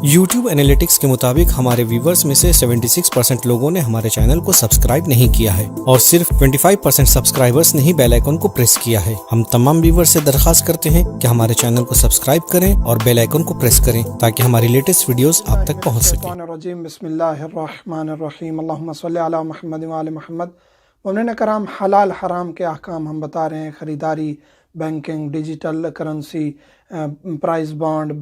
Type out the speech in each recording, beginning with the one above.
YouTube analytics کے مطابق ہمارے ویورز میں سے 76% لوگوں نے ہمارے چینل کو سبسکرائب نہیں کیا ہے اور صرف 25% سبسکرائبرز نے ہی بیل آئیکن کو پریس کیا ہے۔ ہم تمام ویورز سے درخواست کرتے ہیں کہ ہمارے چینل کو سبسکرائب کریں اور بیل آئیکن کو پریس کریں تاکہ ہماری لیٹسٹ ویڈیوز آپ تک پہنچ سکیں۔ بسم اللہ الرحمن الرحیم، اللہم صلی علی محمد وعلی محمد۔ مومنین کرام، حلال حرام کے احکام ہم بتا رہے ہیں، خریداری، banking, digital currency, prize bond,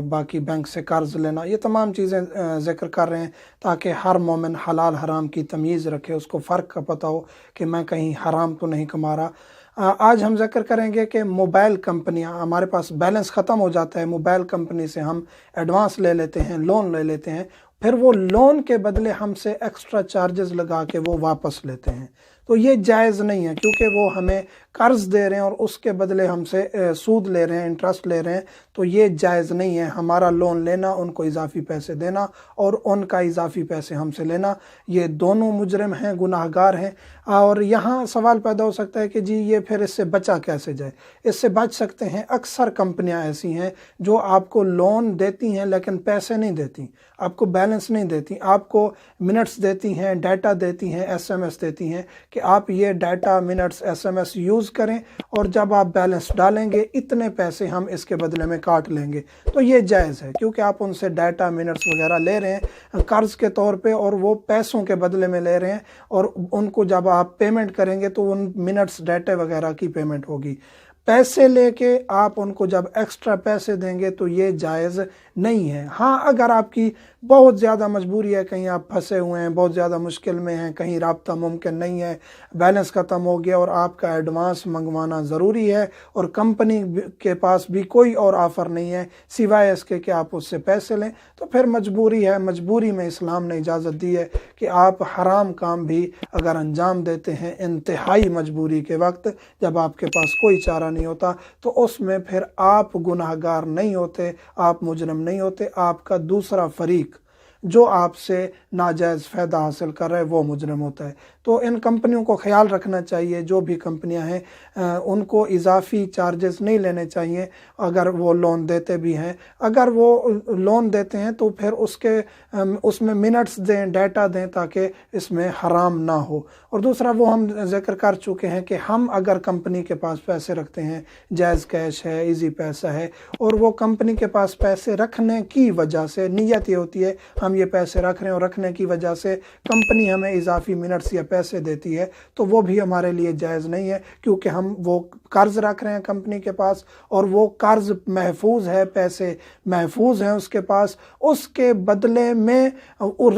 باقی بینک سے قرض لینا، یہ تمام چیزیں ذکر کر رہے ہیں تاکہ ہر مومن حلال حرام کی تمیز رکھے، اس کو فرق کا پتہ ہو کہ میں کہیں حرام تو نہیں کما رہا۔ آج ہم ذکر کریں گے کہ موبائل کمپنیاں، ہمارے پاس بیلنس ختم ہو جاتا ہے، موبائل کمپنی سے ہم ایڈوانس لے لیتے ہیں، لون لے لیتے ہیں، پھر وہ لون کے بدلے ہم سے ایکسٹرا چارجز لگا کے وہ واپس لیتے ہیں، تو یہ جائز نہیں ہے، کیونکہ وہ ہمیں قرض دے رہے ہیں اور اس کے بدلے ہم سے سود لے رہے ہیں، انٹرسٹ لے رہے ہیں، تو یہ جائز نہیں ہے۔ ہمارا لون لینا، ان کو اضافی پیسے دینا اور ان کا اضافی پیسے ہم سے لینا، یہ دونوں مجرم ہیں، گناہ گار ہیں۔ اور یہاں سوال پیدا ہو سکتا ہے کہ جی یہ پھر اس سے بچا کیسے جائے؟ اس سے بچ سکتے ہیں۔ اکثر کمپنیاں ایسی ہیں جو آپ کو لون دیتی ہیں لیکن پیسے نہیں دیتی، آپ کو بیلنس نہیں دیتی، آپ کو منٹس دیتی ہیں، ڈیٹا دیتی ہیں، ایس ایم ایس دیتی ہیں کہ آپ یہ data, minutes, S M S use کریں اور جب آپ بیلنس ڈالیں گے اتنے پیسے ہم اس کے بدلے میں کاٹ لیں گے، تو یہ جائز ہے کیونکہ آپ ان سے ڈیٹا، منٹس وغیرہ لے رہے ہیں قرض کے طور پہ اور وہ پیسوں کے بدلے میں لے رہے ہیں، اور ان کو جب آپ پیمنٹ کریں گے تو ان منٹس، ڈیٹا وغیرہ کی پیمنٹ ہوگی۔ پیسے لے کے آپ ان کو جب ایکسٹرا پیسے دیں گے تو یہ جائز نہیں ہے۔ ہاں، اگر آپ کی بہت زیادہ مجبوری ہے، کہیں آپ پھنسے ہوئے ہیں، بہت زیادہ مشکل میں ہیں، کہیں رابطہ ممکن نہیں ہے، بیلنس ختم ہو گیا اور آپ کا ایڈوانس منگوانا ضروری ہے اور کمپنی کے پاس بھی کوئی اور آفر نہیں ہے سوائے اس کے کہ آپ اس سے پیسے لیں، تو پھر مجبوری ہے۔ مجبوری میں اسلام نے اجازت دی ہے کہ آپ حرام کام بھی اگر انجام دیتے ہیں انتہائی مجبوری کے وقت، جب آپ کے پاس کوئی چارہ نہیں ہوتا، تو اس میں پھر آپ گناہ گار نہیں ہوتے، آپ مجرم نہیں ہوتے، آپ کا دوسرا فریق جو آپ سے ناجائز فائدہ حاصل کر رہا ہے وہ مجرم ہوتا ہے۔ تو ان کمپنیوں کو خیال رکھنا چاہیے، جو بھی کمپنیاں ہیں ان کو اضافی چارجز نہیں لینے چاہیے اگر وہ لون دیتے بھی ہیں۔ اگر وہ لون دیتے ہیں تو پھر اس میں منٹس دیں، ڈیٹا دیں تاکہ اس میں حرام نہ ہو۔ اور دوسرا وہ ہم ذکر کر چکے ہیں کہ ہم اگر کمپنی کے پاس پیسے رکھتے ہیں، جائز کیش ہے، ایزی پیسہ ہے، اور وہ کمپنی کے پاس پیسے رکھنے کی وجہ سے نیت یہ ہوتی ہے ہم یہ پیسے رکھ رہے ہیں اور رکھنے کی وجہ سے کمپنی ہمیں اضافی منٹس یا پیسے دیتی ہے، تو وہ بھی ہمارے لیے جائز نہیں ہے، کیونکہ ہم وہ قرض رکھ رہے ہیں کمپنی کے پاس اور وہ قرض محفوظ ہے، پیسے محفوظ ہیں اس کے پاس، اس کے بدلے میں،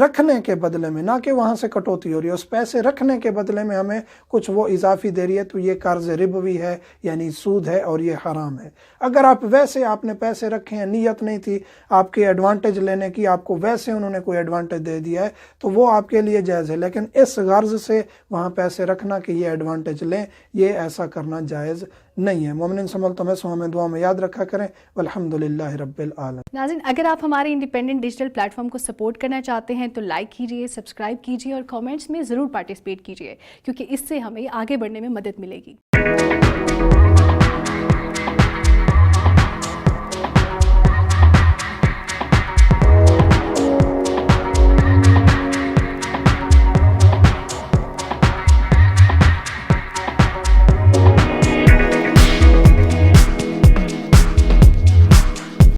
رکھنے کے بدلے میں، نہ کہ وہاں سے کٹوتی ہو رہی ہے، اس پیسے رکھنے کے بدلے میں ہمیں کچھ وہ اضافی دے رہی ہے، تو یہ قرض ربوی ہے، یعنی سود ہے اور یہ حرام ہے۔ اگر آپ ویسے آپ نے پیسے رکھے ہیں، نیت نہیں تھی آپ کے ایڈوانٹیج لینے کی، آپ کو ویسے انہوں نے کوئی ایڈوانٹیج دے دیا ہے تو وہ آپ کے لیے جائز ہے، لیکن اس غرض سے وہاں پیسے رکھنا کہ یہ ایڈوانٹیج لیں، یہ ایسا کرنا جائز نہیں ہے۔ مومنین سنبھلتا میں سو ہمیں دعا میں یاد رکھا کریں، والحمدللہ رب العالمین۔ ناظرین، اگر آپ ہمارے انڈیپینڈنٹ ڈیجیٹل پلیٹ فارم کو سپورٹ کرنا چاہتے ہیں تو لائک کیجئے، سبسکرائب کیجئے اور کامنٹس میں ضرور پارٹیسپیٹ کیجئے، کیونکہ اس سے ہمیں آگے بڑھنے میں مدد ملے گی۔